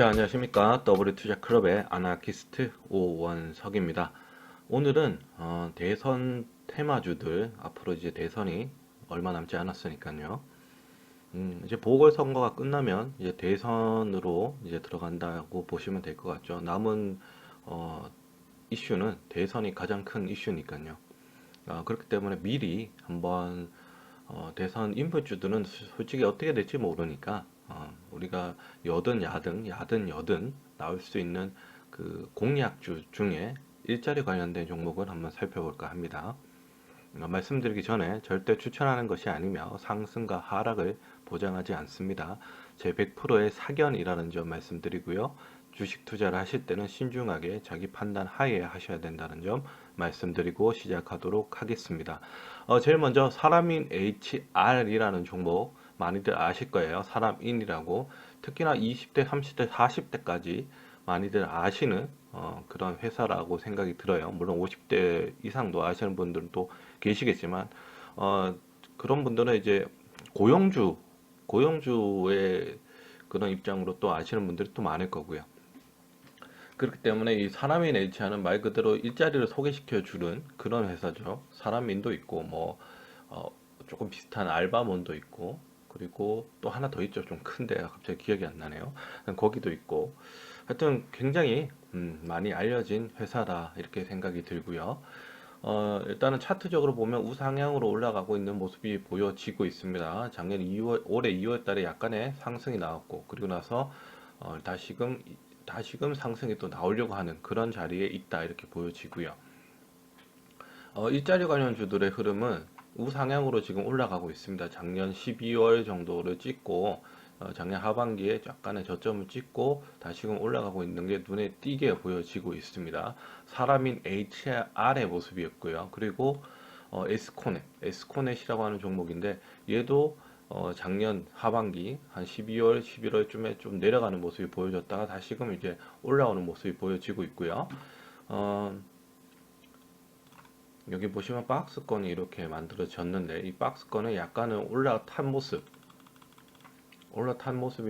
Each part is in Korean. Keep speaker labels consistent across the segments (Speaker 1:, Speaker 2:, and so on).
Speaker 1: 자, 안녕하십니까. W투자클럽의 아나키스트 오원석입니다. 오늘은 대선 테마주들, 앞으로 이제 대선이 얼마 남지 않았으니까요. 이제 보궐선거가 끝나면 이제 대선으로 이제 들어간다고 보시면 될 것 같죠. 남은 어, 이슈는 대선이 가장 큰 이슈니까요. 그렇기 때문에 미리 한번 대선 인물주들은 솔직히 어떻게 될지 모르니까 우리가 여든 야든 여든 나올 수 있는 그 공약주 중에 일자리 관련된 종목을 한번 살펴볼까 합니다. 말씀드리기 전에 절대 추천하는 것이 아니며 상승과 하락을 보장하지 않습니다. 제 100%의 사견이라는 점 말씀드리고요. 주식 투자를 하실 때는 신중하게 자기 판단 하에 하셔야 된다는 점 말씀드리고 시작하도록 하겠습니다. 제일 먼저 사람인 HR이라는 종목 많이들 아실 거예요. 사람인이라고 특히나 20대, 30대, 40대까지 많이들 아시는 그런 회사라고 생각이 들어요. 물론 50대 이상도 아시는 분들은 또 계시겠지만 어, 그런 분들은 이제 고용주의 그런 입장으로 또 아시는 분들이 또 많을 거고요. 그렇기 때문에 이 사람인 H하는 말 그대로 일자리를 소개시켜 주는 그런 회사죠. 사람인도 있고 뭐 조금 비슷한 알바몬도 있고 그리고 또 하나 더 있죠. 좀 큰데 갑자기 기억이 안 나네요. 거기도 있고 하여튼 굉장히 많이 알려진 회사다 이렇게 생각이 들고요. 일단은 차트적으로 보면 우상향으로 올라가고 있는 모습이 보여지고 있습니다. 작년 2월, 올해 2월 달에 약간의 상승이 나왔고, 그리고 나서 다시금 상승이 또 나오려고 하는 그런 자리에 있다 이렇게 보여지고요. 일자리 관련주들의 흐름은 우상향으로 지금 올라가고 있습니다. 작년 12월 정도를 찍고 작년 하반기에 약간의 저점을 찍고 다시금 올라가고 있는 게 눈에 띄게 보여지고 있습니다. 사람인 HR의 모습이었고요. 그리고 에스코넷이라고 하는 종목인데 얘도 작년 하반기 한 12월, 11월쯤에 좀 내려가는 모습이 보여졌다가 다시금 이제 올라오는 모습이 보여지고 있고요. 어, 여기 보시면 박스권이 이렇게 만들어졌는데 이 박스권은 약간은 올라탄 모습이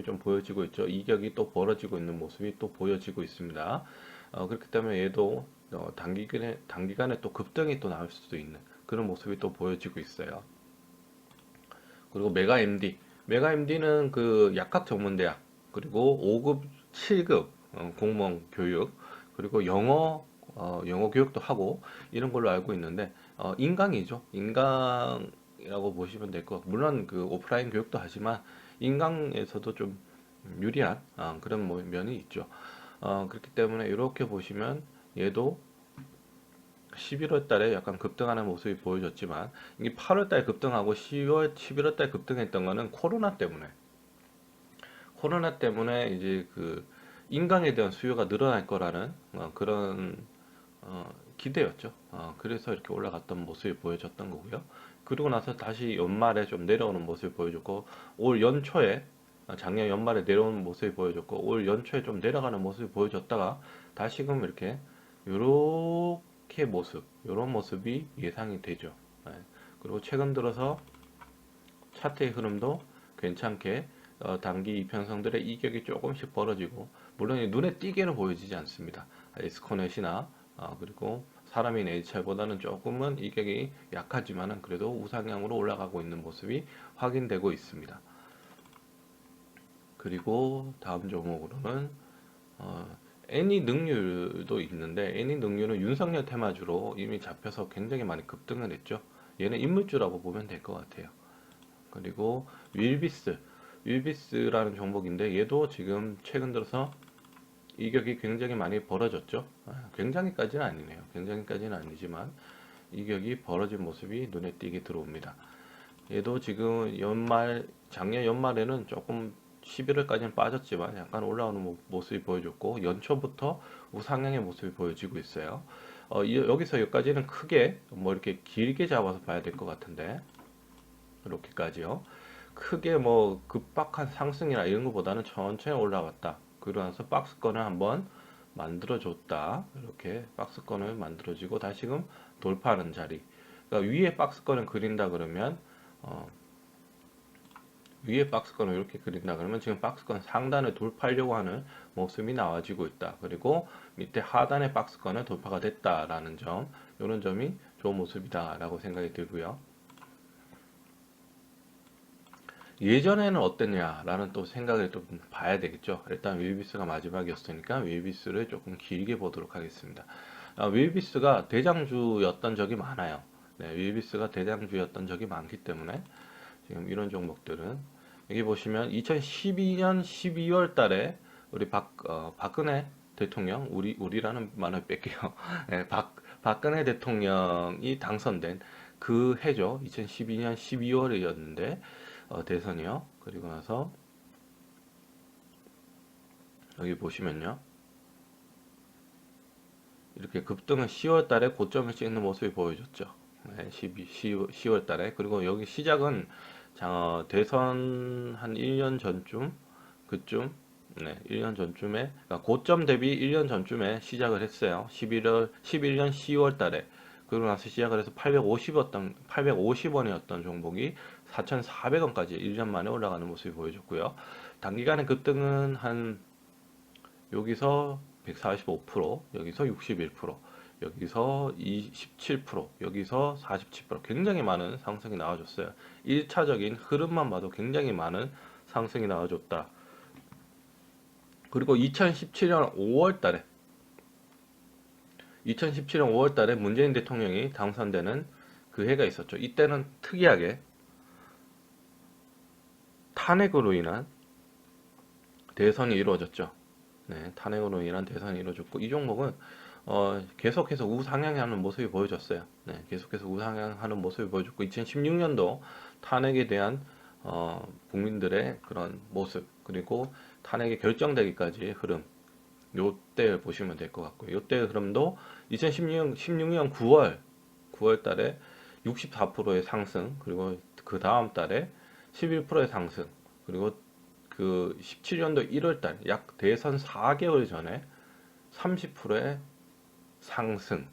Speaker 1: 좀 보여지고 있죠. 이격이 또 벌어지고 있는 모습이 또 보여지고 있습니다. 그렇기 때문에 얘도 단기간에 또 급등이 또 나올 수도 있는 그런 모습이 또 보여지고 있어요. 그리고 메가 MD는 그 약학 전문대학 그리고 5급, 7급 공무원 교육 그리고 영어 교육도 하고 이런 걸로 알고 있는데 인강이죠. 인강이라고 보시면 될 것 같고 물론 그 오프라인 교육도 하지만 인강에서도 좀 유리한 그런 면이 있죠. 그렇기 때문에 이렇게 보시면 얘도 11월 달에 약간 급등하는 모습이 보여졌지만 이게 8월 달에 급등하고 10월, 11월 달에 급등했던 거는 코로나 때문에 이제 그 인강에 대한 수요가 늘어날 거라는 그런 기대였죠. 그래서 이렇게 올라갔던 모습이 보여졌던 거고요. 그리고 나서 다시 연말에 좀 내려오는 모습이 보여졌고 올 연초에 작년 연말에 내려오는 모습이 보여졌고 올 연초에 좀 내려가는 모습이 보여졌다가 다시금 이렇게 요렇게 요런 모습이 예상이 되죠. 네. 그리고 최근 들어서 차트의 흐름도 괜찮게 단기 이평선들의 이격이 조금씩 벌어지고 물론 눈에 띄게는 보여지지 않습니다. 에스코넷이나 그리고 사람인 HR보다는 조금은 이격이 약하지만은 그래도 우상향으로 올라가고 있는 모습이 확인되고 있습니다. 그리고 다음 종목으로는 애니 능률도 있는데 애니 능률은 윤석열 테마주로 이미 잡혀서 굉장히 많이 급등을 했죠. 얘는 인물주라고 보면 될 것 같아요. 그리고 윌비스라는 종목인데 얘도 지금 최근 들어서 이격이 굉장히 많이 벌어졌죠. 굉장히까지는 아니네요. 굉장히까지는 아니지만 이격이 벌어진 모습이 눈에 띄게 들어옵니다. 얘도 지금 작년 연말에는 조금 11월까지는 빠졌지만 약간 올라오는 모습이 보여줬고 연초부터 우상향의 모습이 보여지고 있어요. 여기서 여기까지는 크게 뭐 이렇게 길게 잡아서 봐야 될 것 같은데 이렇게까지요. 크게 뭐 급박한 상승이나 이런 것보다는 천천히 올라갔다. 그러면서 박스권을 한번 만들어줬다. 이렇게 박스권을 만들어지고 다시금 돌파하는 자리. 그러니까 위에 박스권을 그린다 그러면 어, 위에 박스권을 이렇게 그린다 그러면 지금 박스권 상단을 돌파하려고 하는 모습이 나와지고 있다. 그리고 밑에 하단의 박스권은 돌파가 됐다라는 점, 이런 점이 좋은 모습이다라고 생각이 들고요. 예전에는 어땠냐라는 또 생각을 좀 봐야 되겠죠. 일단 윌비스가 마지막이었으니까 윌비스를 조금 길게 보도록 하겠습니다. 윌비스가 대장주였던 적이 많아요. 네, 윌비스가 대장주였던 적이 많기 때문에 지금 이런 종목들은 여기 보시면 2012년 12월 달에 우리 박근혜 대통령, 우리라는 말을 뺄게요. 네, 박근혜 대통령이 당선된 그 해죠. 2012년 12월이었는데 대선이요. 그리고 나서 여기 보시면요. 이렇게 급등은 10월 달에 고점을 찍는 모습이 보여줬죠. 네, 10월 달에. 그리고 여기 시작은 대선 한 1년 전쯤, 그쯤, 네, 1년 전쯤에, 그러니까 고점 대비 1년 전쯤에 시작을 했어요. 11년 10월 달에. 그러고 나서 시작을 해서 850원이었던 종목이 4,400원까지 1년 만에 올라가는 모습이 보여줬고요. 단기간의 급등은 한, 여기서 145%, 여기서 61%, 여기서 27%, 여기서 47%, 굉장히 많은 상승이 나와줬어요. 1차적인 흐름만 봐도 굉장히 많은 상승이 나와줬다. 그리고 2017년 5월 달에 문재인 대통령이 당선되는 그 해가 있었죠. 이때는 특이하게 탄핵으로 인한 대선이 이루어졌죠. 네, 탄핵으로 인한 대선이 이루어졌고 이 종목은 계속해서 우상향하는 모습이 보여졌어요. 네, 계속해서 우상향하는 모습이 보여졌고 2016년도 탄핵에 대한 국민들의 그런 모습 그리고 탄핵이 결정되기까지의 흐름 요때 보시면 될 것 같고요. 요때 흐름도 2016년 9월 달에 64%의 상승 그리고 그 다음 달에 11%의 상승 그리고 그 17년도 1월 달 약 대선 4개월 전에 30%의 상승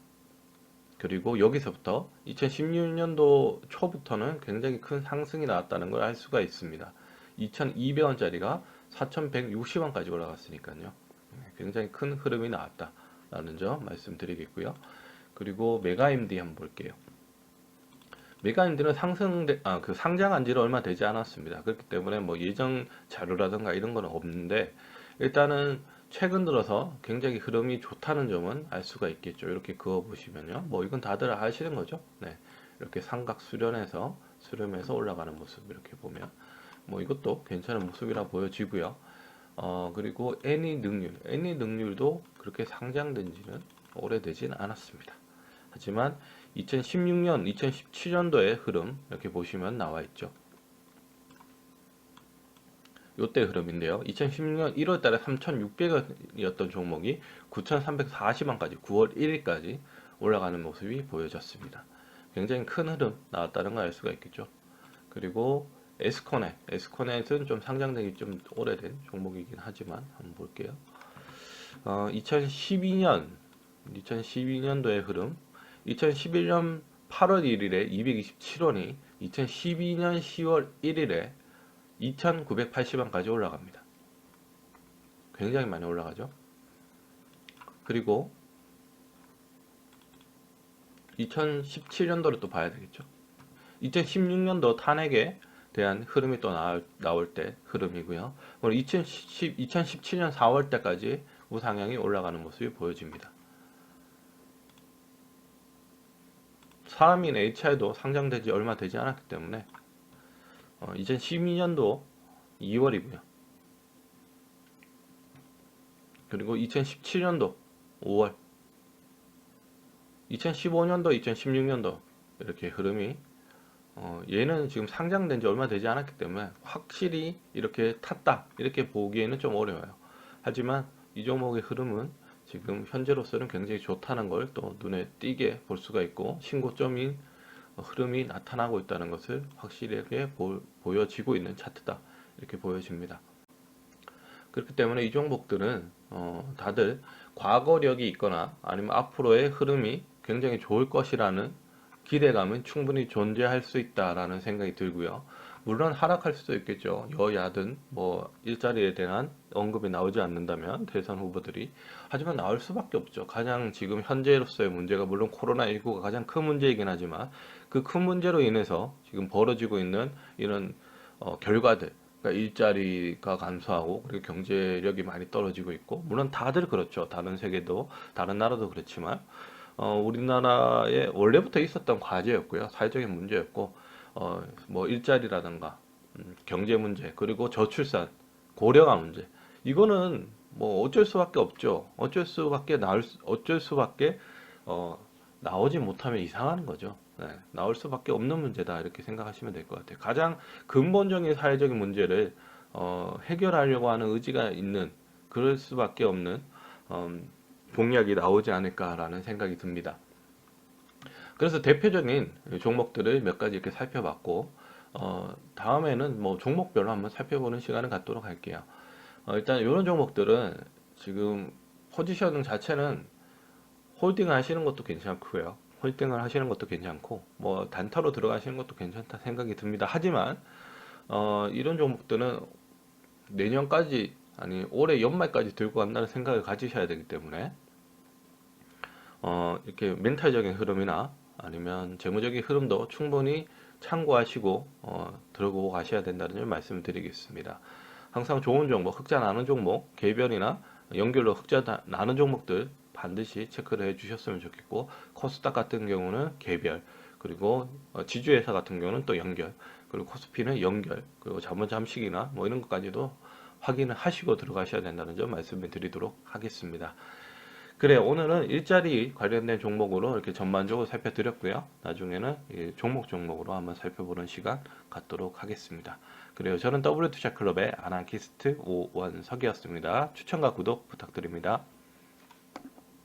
Speaker 1: 그리고 여기서부터 2016년도 초부터는 굉장히 큰 상승이 나왔다는 걸 알 수가 있습니다. 2,200원짜리가 4,160원까지 올라갔으니까요. 굉장히 큰 흐름이 나왔다라는 점 말씀드리겠고요. 그리고 메가임디 한번 볼게요. 메가임디는 상장한 지는 얼마 되지 않았습니다. 그렇기 때문에 뭐 예정 자료라든가 이런 건 없는데 일단은 최근 들어서 굉장히 흐름이 좋다는 점은 알 수가 있겠죠. 이렇게 그어 보시면요. 뭐 이건 다들 아시는 거죠. 네. 이렇게 삼각 수렴해서 올라가는 모습 이렇게 보면 뭐 이것도 괜찮은 모습이라 보여지고요. 그리고 애니 능률도 그렇게 상장된 지는 오래되진 않았습니다. 하지만 2016년, 2017년도의 흐름 이렇게 보시면 나와 있죠. 요때 흐름인데요. 2016년 1월 달에 3,600원이었던 종목이 9,340원까지 9월 1일까지 올라가는 모습이 보여졌습니다. 굉장히 큰 흐름 나왔다는 걸 알 수가 있겠죠. 그리고 에스코넷은 좀 상장되기 좀 오래된 종목이긴 하지만 한번 볼게요. 2012년도의 흐름 2011년 8월 1일에 227원이 2012년 10월 1일에 2,980원까지 올라갑니다. 굉장히 많이 올라가죠. 그리고 2017년도를 또 봐야 되겠죠. 2016년도 탄핵에 대한 흐름이 또 나올 때 흐름이고요. 그리고 2017년 4월 때까지 우상향이 올라가는 모습이 보여집니다. 사람인 HI도 상장된 지 얼마 되지 않았기 때문에 2012년도 2월이고요. 그리고 2017년도 5월 2015년도 2016년도 이렇게 흐름이 얘는 지금 상장된 지 얼마 되지 않았기 때문에 확실히 이렇게 탔다 이렇게 보기에는 좀 어려워요. 하지만 이 종목의 흐름은 지금 현재로서는 굉장히 좋다는 걸 또 눈에 띄게 볼 수가 있고 신고점인 흐름이 나타나고 있다는 것을 확실하게 보여지고 있는 차트다 이렇게 보여집니다. 그렇기 때문에 이 종목들은 다들 과거력이 있거나 아니면 앞으로의 흐름이 굉장히 좋을 것이라는 기대감은 충분히 존재할 수 있다라는 생각이 들고요. 물론 하락할 수도 있겠죠. 여야든 뭐 일자리에 대한 언급이 나오지 않는다면 대선 후보들이. 하지만 나올 수밖에 없죠. 가장 지금 현재로서의 문제가 물론 코로나19가 가장 큰 문제이긴 하지만 그 큰 문제로 인해서 지금 벌어지고 있는 이런 결과들, 그러니까 일자리가 감소하고 그리고 경제력이 많이 떨어지고 있고, 물론 다들 그렇죠. 다른 세계도 다른 나라도 그렇지만 우리나라에 원래부터 있었던 과제였고요. 사회적인 문제였고, 뭐 일자리라든가 경제 문제, 그리고 저출산, 고령화 문제. 이거는 뭐 어쩔 수밖에 없죠. 어쩔 수밖에 어, 나오지 못하면 이상한 거죠. 네, 나올 수밖에 없는 문제다 이렇게 생각하시면 될 것 같아요. 가장 근본적인 사회적인 문제를 해결하려고 하는 의지가 있는, 그럴 수밖에 없는 공약이 나오지 않을까라는 생각이 듭니다. 그래서 대표적인 종목들을 몇 가지 이렇게 살펴봤고, 다음에는 뭐 종목별로 한번 살펴보는 시간을 갖도록 할게요. 일단 이런 종목들은 지금 포지셔닝 자체는 홀딩 하시는 것도 괜찮고요. 홀딩을 하시는 것도 괜찮고, 뭐 단타로 들어가시는 것도 괜찮다 생각이 듭니다. 하지만 이런 종목들은 내년까지, 아니 올해 연말까지 들고 간다는 생각을 가지셔야 되기 때문에 이렇게 멘탈적인 흐름이나 아니면 재무적인 흐름도 충분히 참고하시고 들고 가셔야 된다는 점 말씀을 드리겠습니다. 항상 좋은 종목, 흑자 나는 종목, 개별이나 연결로 흑자 나는 종목들 반드시 체크를 해 주셨으면 좋겠고, 코스닥 같은 경우는 개별, 그리고 지주회사 같은 경우는 또 연결, 그리고 코스피는 연결, 그리고 잠식이나 뭐 이런 것까지도 확인을 하시고 들어가셔야 된다는 점 말씀을 드리도록 하겠습니다. 그래, 오늘은 일자리 관련된 종목으로 이렇게 전반적으로 살펴드렸고요. 나중에는 이 종목으로 한번 살펴보는 시간 갖도록 하겠습니다. 그래요. 저는 W투자클럽의 아나키스트 오원석이었습니다. 추천과 구독 부탁드립니다.